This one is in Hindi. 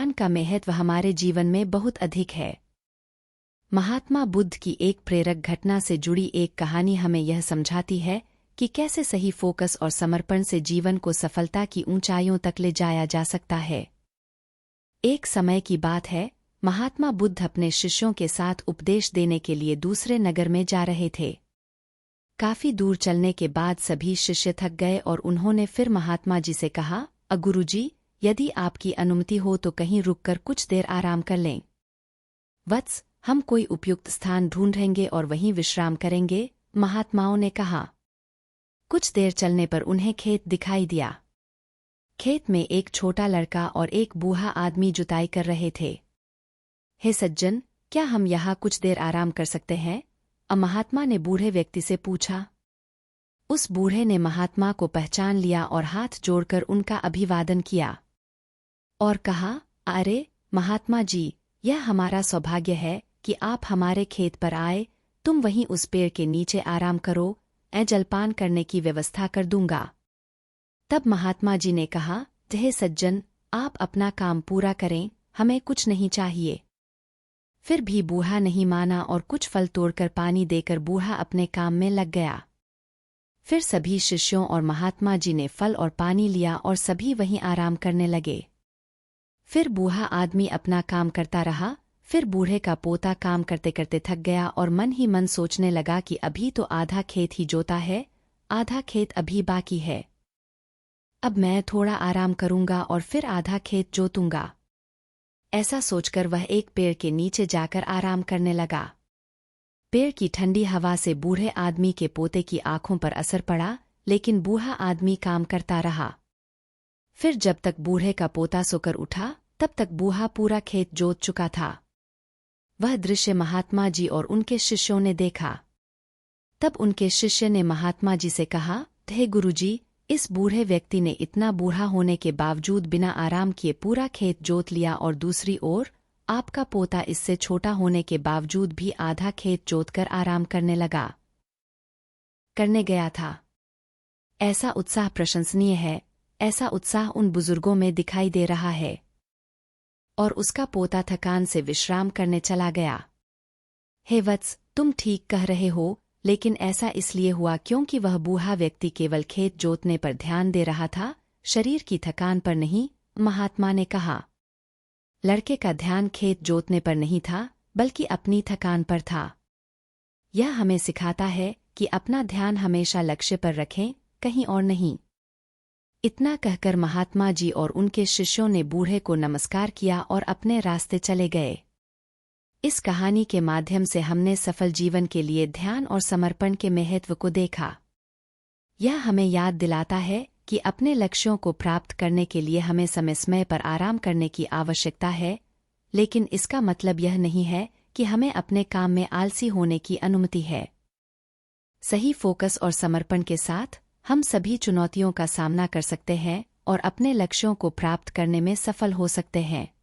ध्यान का महत्व हमारे जीवन में बहुत अधिक है। महात्मा बुद्ध की एक प्रेरक घटना से जुड़ी एक कहानी हमें यह समझाती है कि कैसे सही फोकस और समर्पण से जीवन को सफलता की ऊंचाइयों तक ले जाया जा सकता है। एक समय की बात है, महात्मा बुद्ध अपने शिष्यों के साथ उपदेश देने के लिए दूसरे नगर में जा रहे थे। काफी दूर चलने के बाद सभी शिष्य थक गए और उन्होंने फिर महात्मा जी से कहा, गुरुजी, यदि आपकी अनुमति हो तो कहीं रुककर कुछ देर आराम कर लें। वत्स, हम कोई उपयुक्त स्थान ढूंढेंगे और वहीं विश्राम करेंगे, महात्माओं ने कहा। कुछ देर चलने पर उन्हें खेत दिखाई दिया। खेत में एक छोटा लड़का और एक बूढ़ा आदमी जुताई कर रहे थे। हे सज्जन, क्या हम यहाँ कुछ देर आराम कर सकते हैं? महात्मा ने बूढ़े व्यक्ति से पूछा। उस बूढ़े ने महात्मा को पहचान लिया और हाथ जोड़कर उनका अभिवादन किया और कहा, अरे महात्मा जी, यह हमारा सौभाग्य है कि आप हमारे खेत पर आए। तुम वहीं उस पेड़ के नीचे आराम करो, जलपान करने की व्यवस्था कर दूंगा। तब महात्मा जी ने कहा, हे सज्जन, आप अपना काम पूरा करें, हमें कुछ नहीं चाहिए। फिर भी बूढ़ा नहीं माना और कुछ फल तोड़कर पानी देकर बूढ़ा अपने काम में लग गया। फिर सभी शिष्यों और महात्मा जी ने फल और पानी लिया और सभी वहीं आराम करने लगे। फिर बूढ़ा आदमी अपना काम करता रहा। फिर बूढ़े का पोता काम करते करते थक गया और मन ही मन सोचने लगा कि अभी तो आधा खेत ही जोता है, आधा खेत अभी बाकी है। अब मैं थोड़ा आराम करूंगा और फिर आधा खेत जोतूंगा। ऐसा सोचकर वह एक पेड़ के नीचे जाकर आराम करने लगा। पेड़ की ठंडी हवा से बूढ़े आदमी के पोते की आंखों पर असर पड़ा, लेकिन बूढ़ा आदमी काम करता रहा। फिर जब तक बूढ़े का पोता सोकर उठा, तब तक बूढ़ा पूरा खेत जोत चुका था। वह दृश्य महात्मा जी और उनके शिष्यों ने देखा। तब उनके शिष्य ने महात्मा जी से कहा, हे गुरुजी, इस बूढ़े व्यक्ति ने इतना बूढ़ा होने के बावजूद बिना आराम किए पूरा खेत जोत लिया और दूसरी ओर आपका पोता इससे छोटा होने के बावजूद भी आधा खेत जोतकर आराम करने गया था। ऐसा उत्साह प्रशंसनीय है। ऐसा उत्साह उन बुजुर्गों में दिखाई दे रहा है। और उसका पोता थकान से विश्राम करने चला गया। हे वत्स, तुम ठीक कह रहे हो, लेकिन ऐसा इसलिए हुआ क्योंकि वह बूढ़ा व्यक्ति केवल खेत जोतने पर ध्यान दे रहा था, शरीर की थकान पर नहीं, महात्मा ने कहा। लड़के का ध्यान खेत जोतने पर नहीं था, बल्कि अपनी थकान पर था। यह हमें सिखाता है कि अपना ध्यान हमेशा लक्ष्य पर रखें, कहीं और नहीं। इतना कहकर महात्मा जी और उनके शिष्यों ने बूढ़े को नमस्कार किया और अपने रास्ते चले गए। इस कहानी के माध्यम से हमने सफल जीवन के लिए ध्यान और समर्पण के महत्व को देखा। यह हमें याद दिलाता है कि अपने लक्ष्यों को प्राप्त करने के लिए हमें समय समय पर आराम करने की आवश्यकता है, लेकिन इसका मतलब यह नहीं है कि हमें अपने काम में आलसी होने की अनुमति है। सही फोकस और समर्पण के साथ हम सभी चुनौतियों का सामना कर सकते हैं और अपने लक्ष्यों को प्राप्त करने में सफल हो सकते हैं।